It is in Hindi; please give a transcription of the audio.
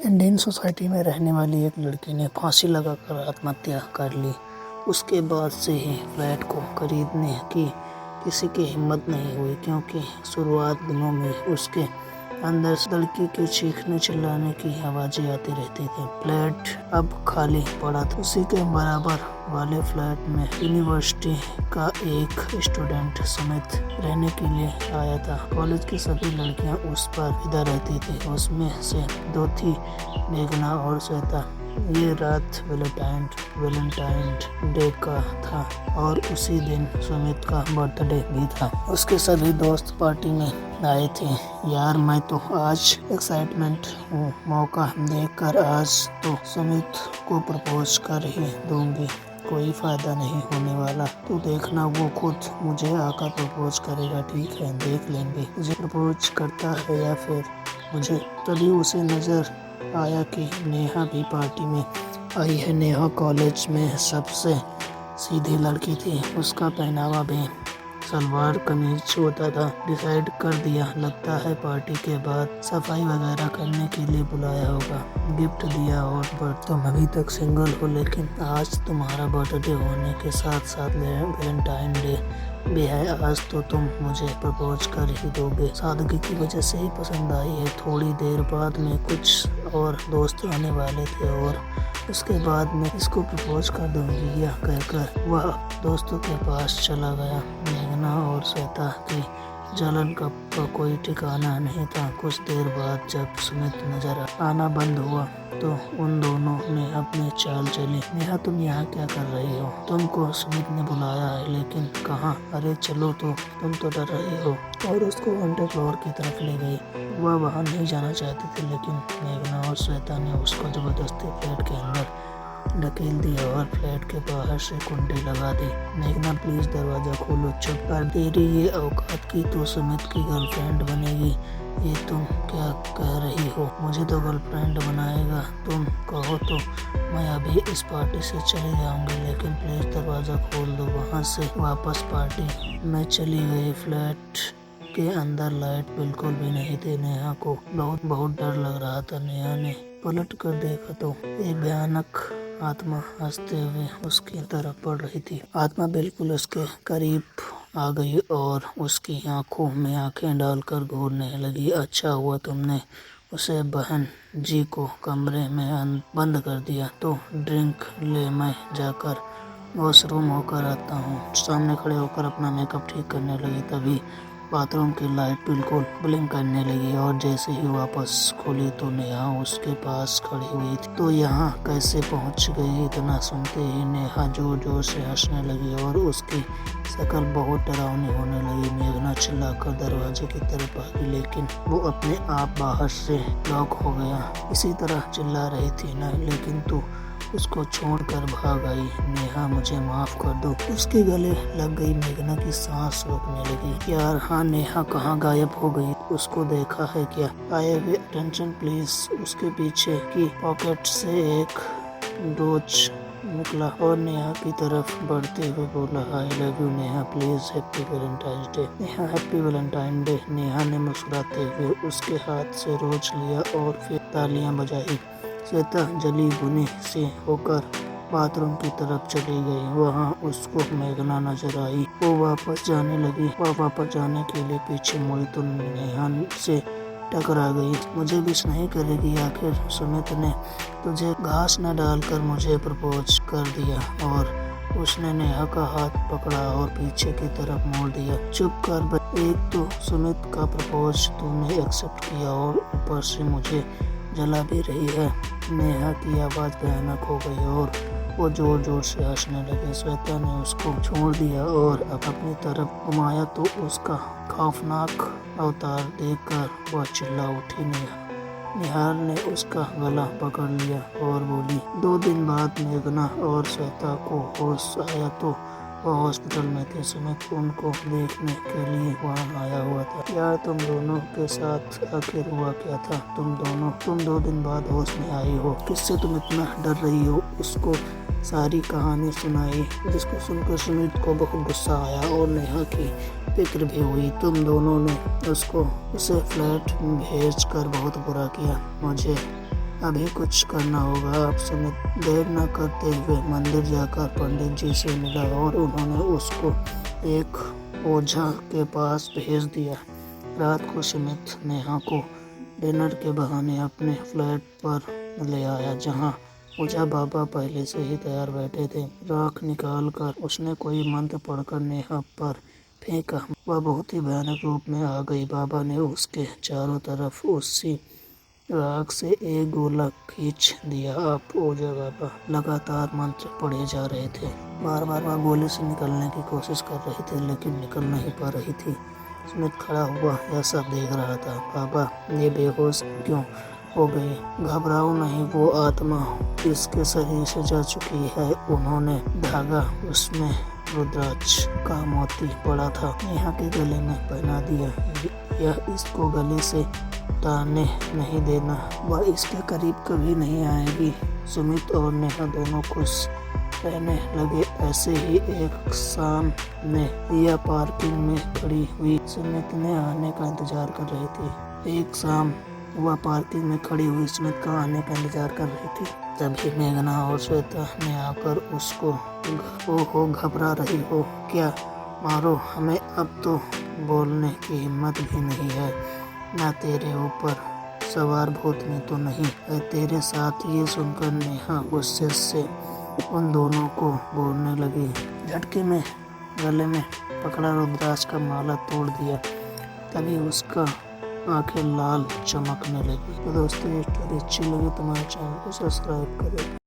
इंडियन सोसाइटी में रहने वाली एक लड़की ने फांसी लगाकर आत्महत्या कर ली। उसके बाद से ही फ्लैट को खरीदने की किसी की हिम्मत नहीं हुई, क्योंकि शुरुआत दिनों में उसके अंदर से लड़की के चीखने चिल्लाने की आवाज़ें आती रहती थी। फ्लैट अब खाली पड़ा था। उसी के बराबर वाले फ्लैट में यूनिवर्सिटी का एक स्टूडेंट सुमित रहने के लिए आया था। कॉलेज की सभी लड़कियां उस पर फिदा रहती थी। उसमें से दो थी, मेघना और श्वेता। ये रात वैलेंटाइन डे का था और उसी दिन सुमित का बर्थडे भी था। उसके सभी दोस्त पार्टी में आए थे। यार, मैं तो आज एक्साइटमेंट हूँ। मौका देखकर आज तो सुमित को प्रपोज कर ही दूंगी। कोई फायदा नहीं होने वाला। तू देखना, वो खुद मुझे आकर प्रपोज करेगा। ठीक है, देख लेंगे मुझे प्रपोज करता है या फिर मुझे। तभी उसे नजर आया कि नेहा भी पार्टी में आई है। नेहा कॉलेज में सबसे सीधी लड़की थी। उसका पहनावा भी सलवार कमीज होता था। डिसाइड कर दिया, लगता है पार्टी के बाद सफाई वगैरह करने के लिए बुलाया होगा। गिफ्ट दिया और तुम अभी तक सिंगल हो, लेकिन आज तुम्हारा बर्थडे होने के साथ साथ वैलेंटाइन डे भी है। आज तो तुम मुझे प्रपोज कर ही दोगे। सादगी की वजह से ही पसंद आई है। थोड़ी देर बाद में कुछ और दोस्त आने वाले थे और उसके बाद में इसको प्रपोज कर दूंगी यह कहकर वह दोस्तों के पास चला गया। मेघना और श्वेता की जलन का कोई ठिकाना नहीं था। कुछ देर बाद जब सुमित नजर आना बंद हुआ तो उन दोनों ने अपनी चाल चली। नेहा, तुम यहाँ क्या कर रही हो? तुमको सुमित ने बुलाया है, लेकिन कहाँ? अरे चलो, तो तुम तो डर रही हो। और उसको अंडर फ्लोर की तरफ ले गई। वह वहाँ नहीं जाना चाहती थी, लेकिन मेघना और श्वेता ने उसको जबरदस्ती फ्लैट के अंदर ढकेल दिया और फ्लैट के बाहर से कुंडी लगा दी। मेघना, प्लीज दरवाजा खोलो। चुप कर, तेरी ये औकात की तो सुमित की गर्लफ्रेंड बनेगी। ये तुम क्या कह रही हो? मुझे तो गर्लफ्रेंड बनाएगा। तुम कहो तो मैं अभी इस पार्टी से चली जाऊंगी, लेकिन प्लीज दरवाजा खोल दो। वहाँ से वापस पार्टी में चली गई। फ्लैट के अंदर लाइट बिल्कुल भी नहीं थी। नेहा को बहुत डर लग रहा था। नेहा ने पलट कर देखा तो एक भयानक आत्मा हंसते हुए उसकी तरफ बढ़ रही थी। आत्मा बिल्कुल उसके करीब आ गई और उसकी आंखों में आंखें डालकर घूरने लगी। अच्छा हुआ तुमने उसे बहन जी को कमरे में बंद कर दिया। तो ड्रिंक ले, मैं जाकर वॉशरूम होकर आता हूँ। सामने खड़े होकर अपना मेकअप ठीक करने लगी। तभी बाथरूम की लाइट बिल्कुल ब्लिंक करने लगी और जैसे ही वापस खुली तो नेहा उसके पास खड़ी हुई थी। तो यहाँ कैसे पहुँच गई? इतना सुनते ही नेहा जोर जोर से हंसने लगी और उसकी शक्ल बहुत डरावनी होने लगी। मेघना चिल्लाकर दरवाजे की तरफ भागी, लेकिन वो अपने आप बाहर से लॉक हो गया। इसी तरह चिल्ला रही थी ना, लेकिन तू उसको छोड़कर भाग आई। नेहा, मुझे माफ कर दो। उसके गले लग गई। मेघना की सांस रुकने लगी। यार हाँ, नेहा कहाँ गायब हो गई? उसको देखा है क्या? आए हुए अटेंशन प्लीज। उसके पीछे की पॉकेट से एक रोज निकला और नेहा की तरफ बढ़ते हुए बोला, I love you Neha, please happy Valentine day. Neha, happy Valentine day. Neha ने मुस्कुराते हुए उसके हाथ से रोज लिया और फिर तालियां बजाई। श्वेता जली भुनी से होकर बाथरूम की तरफ चली गई। वहाँ उसको मेघना नजर आई। वो वापस जाने लगी। वह वापस जाने के लिए पीछे मुड़ी तो नेहा से टकरा गई। मुझे विश नहीं करेगी? आखिर सुमित ने तुझे घास न डालकर मुझे प्रपोज कर दिया। और उसने नेहा का हाथ पकड़ा और पीछे की तरफ मोड़ दिया। चुप कर, एक तो सुमित का प्रपोज तूने एक्सेप्ट किया और ऊपर से मुझे जला भी रही है। नेहा की आवाज़ भयानक हो गई और वो जोर जोर से हंसने लगे। श्वेता ने उसको छोड़ दिया और अपनी तरफ घुमाया तो उसका खौफनाक अवतार देखकर वह चिल्ला उठी। निहार ने उसका गला पकड़ लिया और बोली। 2 दिन बाद मेघना और श्वेता को होश आया तो वह हॉस्पिटल में थे। सुमित उनको देखने के लिए वहाँ आया हुआ था। यार, तुम दोनों के साथ आखिर हुआ क्या था? तुम 2 दिन बाद होश में आई हो। किससे तुम इतना डर रही हो? उसको सारी कहानी सुनाई, जिसको सुनकर सुमित को बहुत गुस्सा आया और नेहा की फिक्र भी हुई। तुम दोनों ने उसे फ्लैट भेज कर बहुत बुरा किया। मुझे अभी कुछ करना होगा। अब सुमित देर न करते हुए मंदिर जाकर पंडित जी से मिला और उन्होंने उसको एक ओझा के पास भेज दिया। रात को सुमित नेहा को डिनर के बहाने अपने फ्लैट पर ले आया, जहां ओझा बाबा पहले से ही तैयार बैठे थे। राख निकाल कर उसने कोई मंत्र पढ़कर नेहा पर फेंका। वह बहुत ही भयानक रूप में आ गई। बाबा ने उसके चारों तरफ उसी राख से एक गोला खींच दिया। अब ओझा बाबा लगातार मंत्र पढ़े जा रहे थे। बार बार वह गोले से निकलने की कोशिश कर रही थी, लेकिन निकल नहीं पा रही थी। सुमित खड़ा हुआ यह सब देख रहा था। बाबा ये बेहोश क्यों हो गई? घबराओ नहीं, वो आत्मा इसके शरीर से जा चुकी है। उन्होंने धागा उसमें रुद्राक्ष का मोती पड़ा था, नेहा के गले में पहना दिया। यह इसको गले से उतारने नहीं देना। वह इसके करीब कभी नहीं आएगी। सुमित और नेहा दोनों खुश रहने लगे। ऐसे ही एक शाम में रिया पार्किंग में खड़ी हुई सुमित ने आने का इंतजार कर रही थी। एक शाम वह पार्किंग में खड़ी हुई सुमित का आने का इंतजार कर रही थी। तभी मेघना और श्वेता ने आकर उसको, हो घबरा रही हो क्या? मारो हमें, अब तो बोलने की हिम्मत भी नहीं है। ना तेरे ऊपर सवार भूतनी तो नहीं है तेरे साथ? ये सुनकर नेहा गुस्से से उन दोनों को बोलने लगी। झटके में गले में पकड़ा रुद्राक्ष का माला तोड़ दिया। तभी उसका आंखें लाल चमकने लगी। तो दोस्तों, ये स्टोरी अच्छी लगी तो हमारे चैनल को सब्सक्राइब करें।